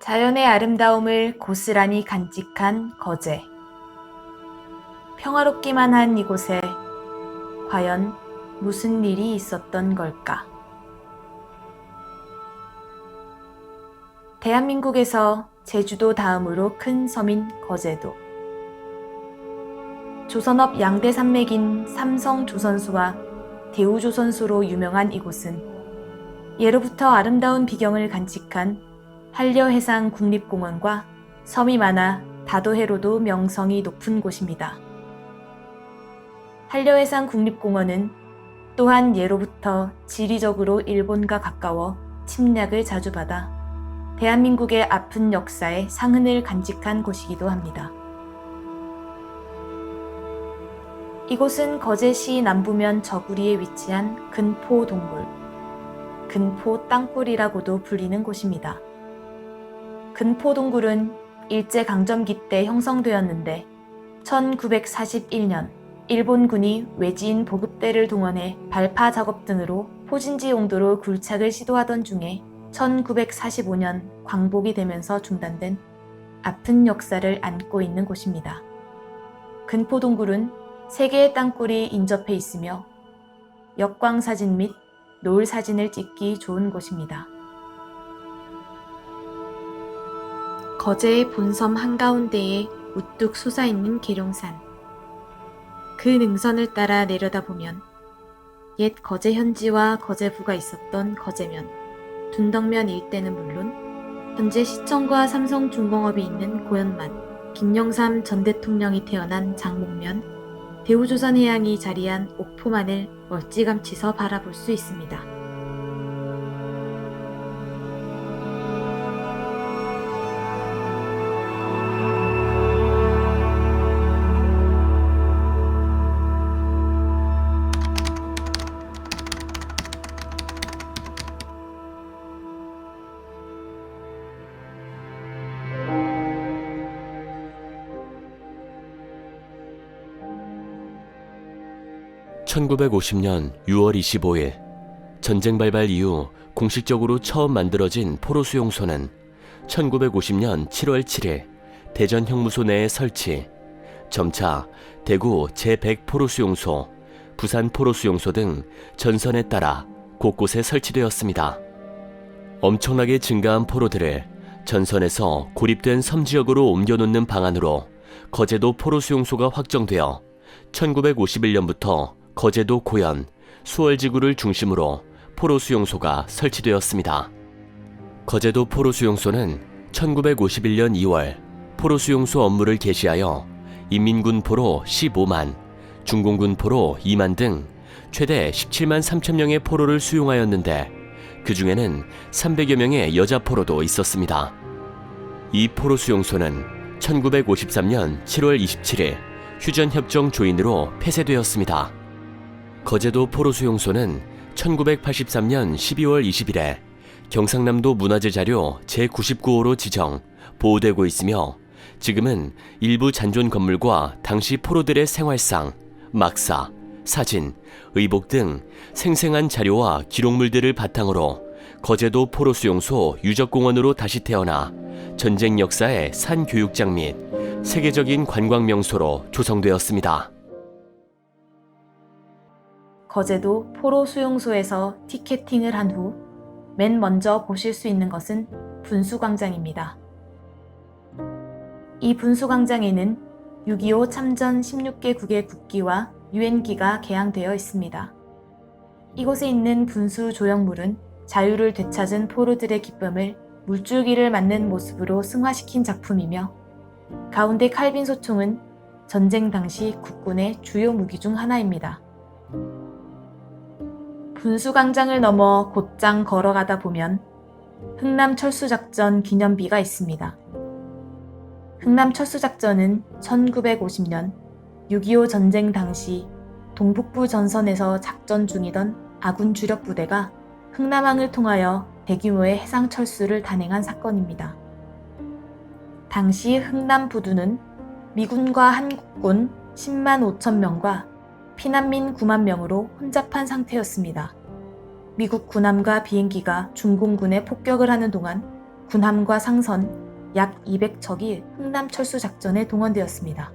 자연의 아름다움을 고스란히 간직한 거제. 평화롭기만 한 이곳에 과연 무슨 일이 있었던 걸까? 대한민국에서 제주도 다음으로 큰 섬인 거제도. 조선업 양대 산맥인 삼성조선수와 대우조선수로 유명한 이곳은 예로부터 아름다운 비경을 간직한 한려해상 국립공원과 섬이 많아 다도해로도 명성이 높은 곳입니다. 한려해상 국립공원은 또한 예로부터 지리적으로 일본과 가까워 침략을 자주 받아 대한민국의 아픈 역사에 상흔을 간직한 곳이기도 합니다. 이곳은 거제시 남부면 저구리에 위치한 근포 동굴, 근포 땅굴이라고도 불리는 곳입니다. 근포 동굴은 일제강점기 때 형성되었는데 1941년 일본군이 외지인 보급대를 동원해 발파 작업 등으로 포진지 용도로 굴착을 시도하던 중에 1945년 광복이 되면서 중단된 아픈 역사를 안고 있는 곳입니다. 근포 동굴은 3개의 땅굴이 인접해 있으며 역광사진 및 노을 사진을 찍기 좋은 곳입니다. 거제의 본섬 한가운데에 우뚝 솟아있는 계룡산. 그 능선을 따라 내려다보면 옛 거제 현지와 거제부가 있었던 거제면, 둔덕면 일대는 물론 현재 시청과 삼성중공업이 있는 고현만, 김영삼 전 대통령이 태어난 장목면, 대우조선해양이 자리한 옥포만을 멀찌감치서 바라볼 수 있습니다. (1950년 6월 25일) 전쟁 발발 이후 공식적으로 처음 만들어진 포로수용소는 1950년 7월 7일 대전 형무소 내에 설치, 점차 대구 제100 포로수용소, 부산 포로수용소 등 전선에 따라 곳곳에 설치되었습니다. 엄청나게 증가한 포로들을 전선에서 고립된 섬지역으로 옮겨놓는 방안으로 거제도 포로수용소가 확정되어 1951년부터 거제도 고현, 수월지구를 중심으로 포로수용소가 설치되었습니다. 거제도 포로수용소는 1951년 2월 포로수용소 업무를 개시하여 인민군 포로 15만, 중공군 포로 2만 등 최대 17만 3천 명의 포로를 수용하였는데 그 중에는 300여 명의 여자 포로도 있었습니다. 이 포로수용소는 1953년 7월 27일 휴전협정 조인으로 폐쇄되었습니다. 거제도 포로수용소는 1983년 12월 20일에 경상남도 문화재자료 제99호로 지정, 보호되고 있으며 지금은 일부 잔존 건물과 당시 포로들의 생활상, 막사, 사진, 의복 등 생생한 자료와 기록물들을 바탕으로 거제도 포로수용소 유적공원으로 다시 태어나 전쟁 역사의 산교육장 및 세계적인 관광명소로 조성되었습니다. 거제도 포로수용소에서 티켓팅을 한 후 맨 먼저 보실 수 있는 것은 분수광장입니다. 이 분수광장에는 6.25 참전 16개국의 국기와 유엔기가 개양되어 있습니다. 이곳에 있는 분수 조형물은 자유를 되찾은 포로들의 기쁨을 물줄기를 맞는 모습으로 승화시킨 작품이며 가운데 칼빈 소총은 전쟁 당시 국군의 주요 무기 중 하나입니다. 분수광장을 넘어 곧장 걸어가다 보면 흥남철수작전 기념비가 있습니다. 흥남철수작전은 1950년 6.25 전쟁 당시 동북부 전선에서 작전 중이던 아군 주력 부대가 흥남항을 통하여 대규모의 해상철수를 단행한 사건입니다. 당시 흥남부두는 미군과 한국군 10만 5천 명과 피난민 9만 명으로 혼잡한 상태였습니다. 미국 군함과 비행기가 중공군에 폭격을 하는 동안 군함과 상선 약 200척이 흥남 철수 작전에 동원되었습니다.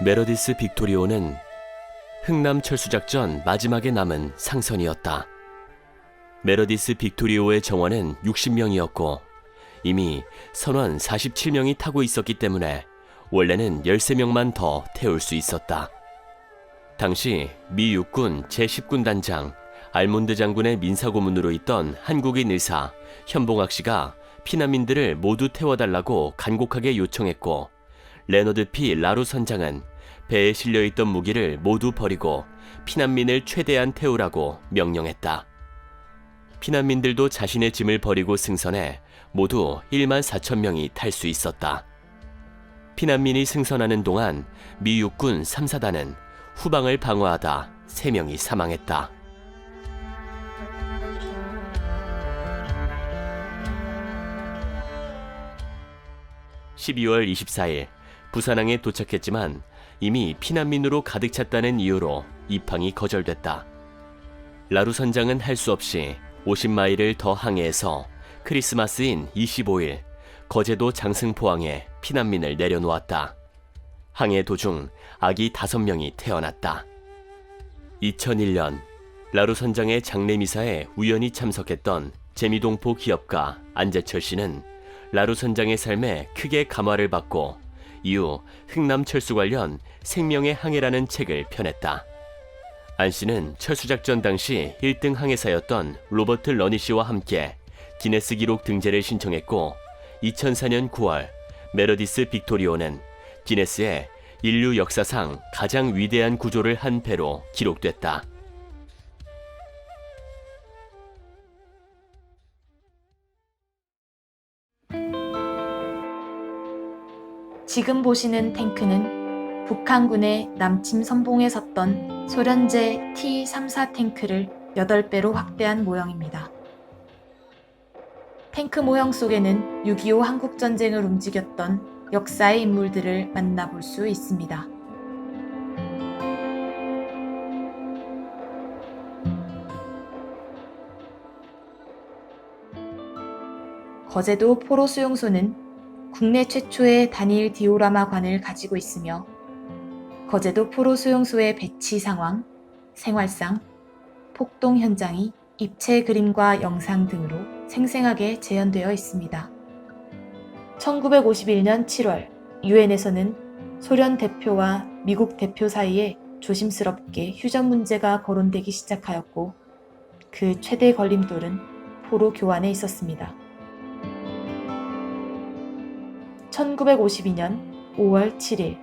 메로디스 빅토리오는 흥남 철수작전 마지막에 남은 상선이었다. 메로디스 빅토리오의 정원은 60명이었고 이미 선원 47명이 타고 있었기 때문에 원래는 13명만 더 태울 수 있었다. 당시 미 육군 제10군 단장 알몬드 장군의 민사고문으로 있던 한국인 의사 현봉학 씨가 피난민들을 모두 태워달라고 간곡하게 요청했고 레너드 P. 라루 선장은 배에 실려있던 무기를 모두 버리고 피난민을 최대한 태우라고 명령했다. 피난민들도 자신의 짐을 버리고 승선해 모두 1만 4천 명이 탈 수 있었다. 피난민이 승선하는 동안 미 육군 3사단은 후방을 방어하다 3명이 사망했다. (12월 24일) 부산항에 도착했지만 이미 피난민으로 가득 찼다는 이유로 입항이 거절됐다. 라루 선장은 할 수 없이 50마일을 더 항해해서 크리스마스인 25일 거제도 장승포항에 피난민을 내려놓았다. 항해 도중 아기 5명이 태어났다. 2001년 라루 선장의 장례미사에 우연히 참석했던 재미동포 기업가 안재철 씨는 라루 선장의 삶에 크게 감화를 받고 이후 흥남 철수 관련 생명의 항해라는 책을 펴냈다. 안 씨는 철수작전 당시 1등 항해사였던 로버트 러니 씨와 함께 기네스 기록 등재를 신청했고 2004년 9월 메로디스 빅토리오는 기네스에 인류 역사상 가장 위대한 구조를 한 배로 기록됐다. 지금 보시는 탱크는 북한군의 남침 선봉에 섰던 소련제 T-34 탱크를 8배로 확대한 모형입니다. 탱크 모형 속에는 6.25 한국전쟁을 움직였던 역사의 인물들을 만나볼 수 있습니다. 거제도 포로 수용소는 국내 최초의 단일 디오라마관을 가지고 있으며 거제도 포로 수용소의 배치 상황, 생활상, 폭동 현장이 입체 그림과 영상 등으로 생생하게 재현되어 있습니다. 1951년 7월 유엔에서는 소련 대표와 미국 대표 사이에 조심스럽게 휴전 문제가 거론되기 시작하였고 그 최대 걸림돌은 포로 교환에 있었습니다. 1952년 5월 7일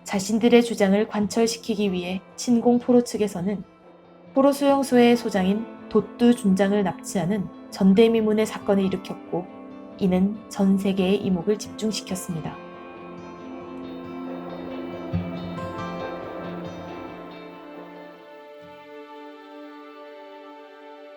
자신들의 주장을 관철시키기 위해 친공 포로 측에서는 포로 수용소의 소장인 도뚜 준장을 납치하는 전대미문의 사건을 일으켰고 이는 전 세계의 이목을 집중시켰습니다.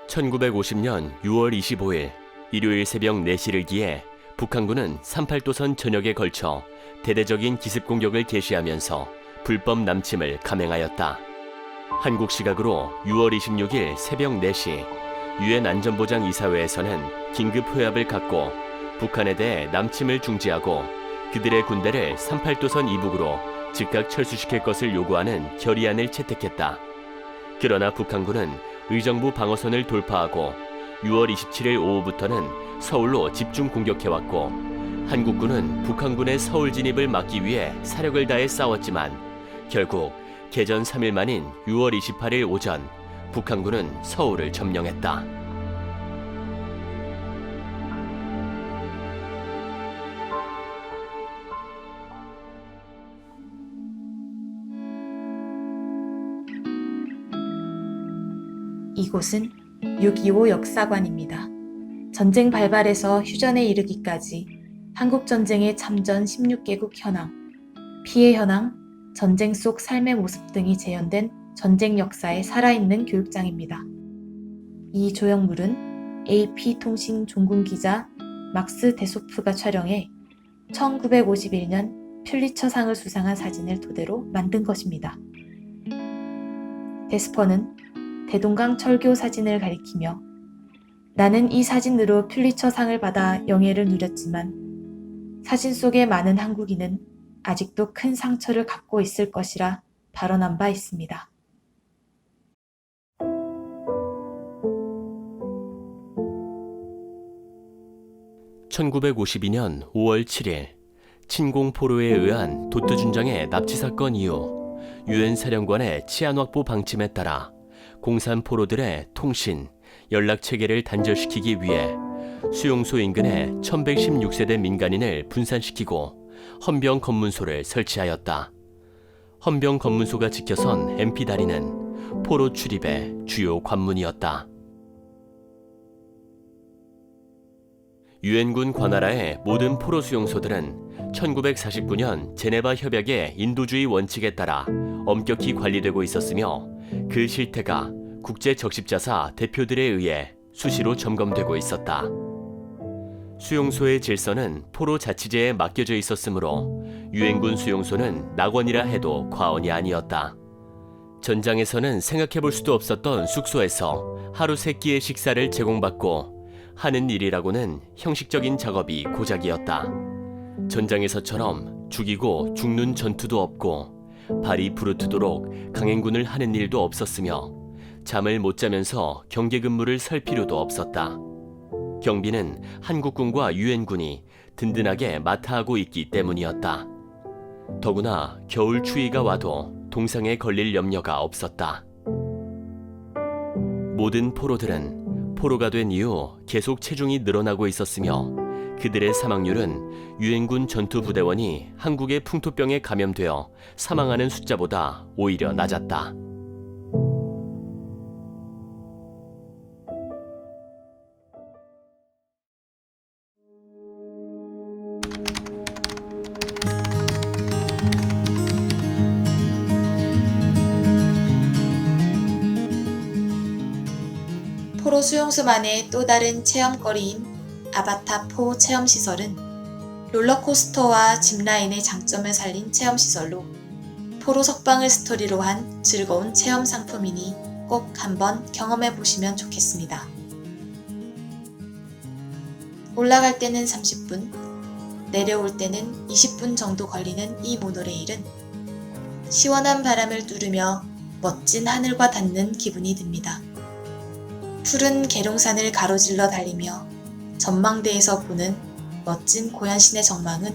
(1950년 6월 25일) 일요일 새벽 4시를 기해 북한군은 38도선 전역에 걸쳐 대대적인 기습 공격을 개시하면서 불법 남침을 감행하였다. 한국 시각으로 6월 26일 새벽 4시 유엔 안전보장 이사회에서는 긴급 회합을 갖고 북한에 대해 남침을 중지하고 그들의 군대를 38도선 이북으로 즉각 철수시킬 것을 요구하는 결의안을 채택했다. 그러나 북한군은 의정부 방어선을 돌파하고 6월 27일 오후부터는 서울로 집중 공격해왔고 한국군은 북한군의 서울 진입을 막기 위해 사력을 다해 싸웠지만 결국 개전 3일 만인 6월 28일 오전 북한군은 서울을 점령했다. 이곳은 6.25 역사관입니다. 전쟁 발발에서 휴전에 이르기까지 한국전쟁에 참전 16개국 현황, 피해 현황, 전쟁 속 삶의 모습 등이 재현된 전쟁 역사의 살아있는 교육장입니다. 이 조형물은 AP통신 종군 기자 막스 데소프가 촬영해 1951년 퓰리처상을 수상한 사진을 토대로 만든 것입니다. 데스퍼는 대동강 철교 사진을 가리키며 나는 이 사진으로 퓰리처상을 받아 영예를 누렸지만 사진 속의 많은 한국인은 아직도 큰 상처를 갖고 있을 것이라 발언한 바 있습니다. (1952년 5월 7일) 친공 포로에 의한 도트 준장의 납치 사건 이후 유엔 사령관의 치안 확보 방침에 따라 공산 포로들의 통신, 연락 체계를 단절시키기 위해 수용소 인근에 1116세대 민간인을 분산시키고 헌병 검문소를 설치하였다. 헌병 검문소가 지켜선 MP 다리는 포로 출입의 주요 관문이었다. 유엔군 관할하의 모든 포로 수용소들은 1949년 제네바 협약의 인도주의 원칙에 따라 엄격히 관리되고 있었으며 그 실태가 국제적십자사 대표들에 의해 수시로 점검되고 있었다. 수용소의 질서는 포로 자치제에 맡겨져 있었으므로 유엔군 수용소는 낙원이라 해도 과언이 아니었다. 전장에서는 생각해볼 수도 없었던 숙소에서 하루 3끼의 식사를 제공받고 하는 일이라고는 형식적인 작업이 고작이었다. 전장에서처럼 죽이고 죽는 전투도 없고 발이 부르트도록 강행군을 하는 일도 없었으며 잠을 못 자면서 경계 근무를 설 필요도 없었다. 경비는 한국군과 유엔군이 든든하게 맡아하고 있기 때문이었다. 더구나 겨울 추위가 와도 동상에 걸릴 염려가 없었다. 모든 포로들은 포로가 된 이후 계속 체중이 늘어나고 있었으며 그들의 사망률은 유엔군 전투부대원이 한국의 풍토병에 감염되어 사망하는 숫자보다 오히려 낮았다. 포로 수용소만의 또 다른 체험거리인 아바타4 체험시설은 롤러코스터와 짚라인의 장점을 살린 체험시설로 포로 석방을 스토리로 한 즐거운 체험 상품이니 꼭 한번 경험해 보시면 좋겠습니다. 올라갈 때는 30분, 내려올 때는 20분 정도 걸리는 이 모노레일은 시원한 바람을 뚫으며 멋진 하늘과 닿는 기분이 듭니다. 푸른 계룡산을 가로질러 달리며 전망대에서 보는 멋진 고현신의 정망은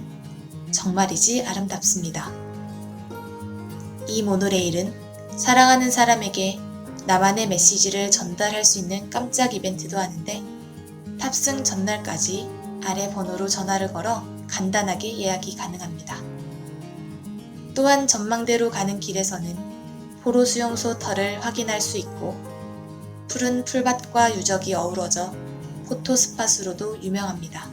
정말이지 아름답습니다. 이 모노레일은 사랑하는 사람에게 나만의 메시지를 전달할 수 있는 깜짝 이벤트도 하는데 탑승 전날까지 아래 번호로 전화를 걸어 간단하게 예약이 가능합니다. 또한 전망대로 가는 길에서는 포로 수용소 터를 확인할 수 있고 푸른 풀밭과 유적이 어우러져 포토스팟으로도 유명합니다.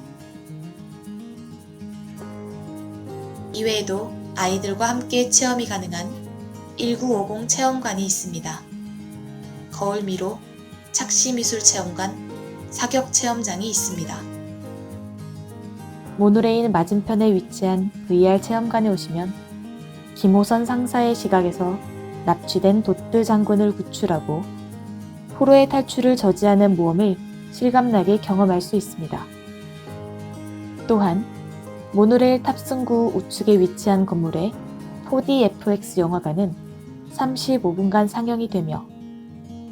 이외에도 아이들과 함께 체험이 가능한 1950 체험관이 있습니다. 거울미로, 착시미술체험관, 사격체험장이 있습니다. 모노레일 맞은편에 위치한 VR 체험관에 오시면 김호선 상사의 시각에서 납치된 도트 장군을 구출하고 포로의 탈출을 저지하는 모험을 실감나게 경험할 수 있습니다. 또한 모노레일 탑승 후 우측에 위치한 건물에 4DFX 영화관은 35분간 상영이 되며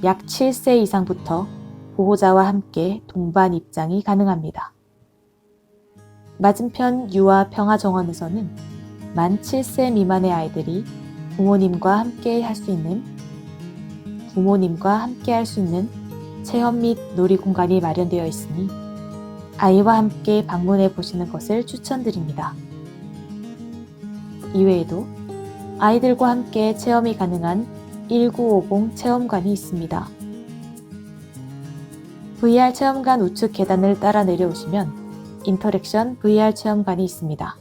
약 7세 이상부터 보호자와 함께 동반 입장이 가능합니다. 맞은편 유아 평화정원에서는 만 7세 미만의 아이들이 부모님과 함께 할 수 있는 체험 및 놀이 공간이 마련되어 있으니 아이와 함께 방문해 보시는 것을 추천드립니다. 이외에도 아이들과 함께 체험이 가능한 1950 체험관이 있습니다. VR 체험관 우측 계단을 따라 내려오시면 인터랙션 VR 체험관이 있습니다.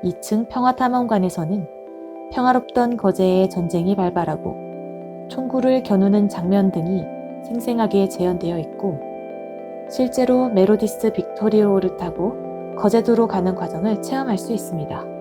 2층 평화탐험관에서는 평화롭던 거제에 전쟁이 발발하고 총구를 겨누는 장면 등이 생생하게 재현되어 있고 실제로 메로디스 빅토리오를 타고 거제도로 가는 과정을 체험할 수 있습니다.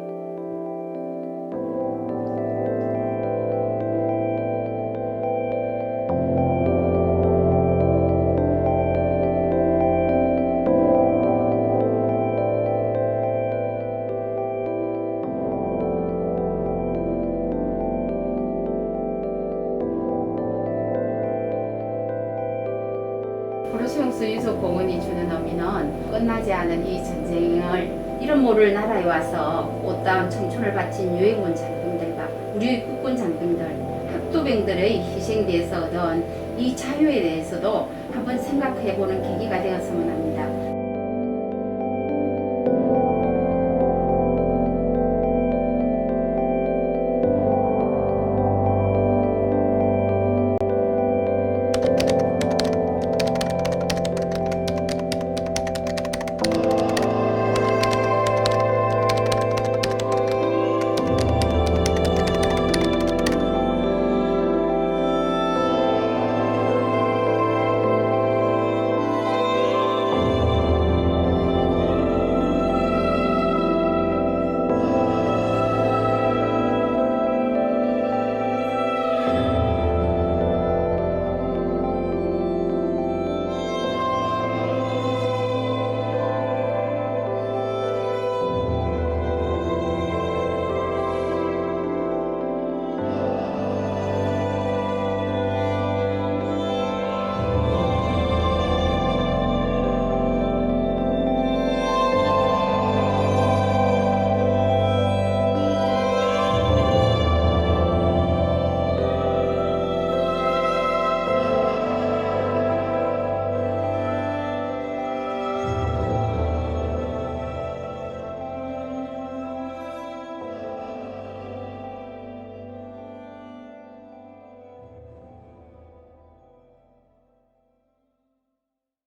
브루스윙스 유적공원이 주는 의미는 끝나지 않은 이 전쟁을 이름 모를 나라에 와서 꽃다운 청춘을 바친 유해군 장병들과 우리 국군 장병들, 학도병들의 희생에 대해서 얻은 이 자유에 대해서도 한번 생각해보는 계기가 되었으면 합니다.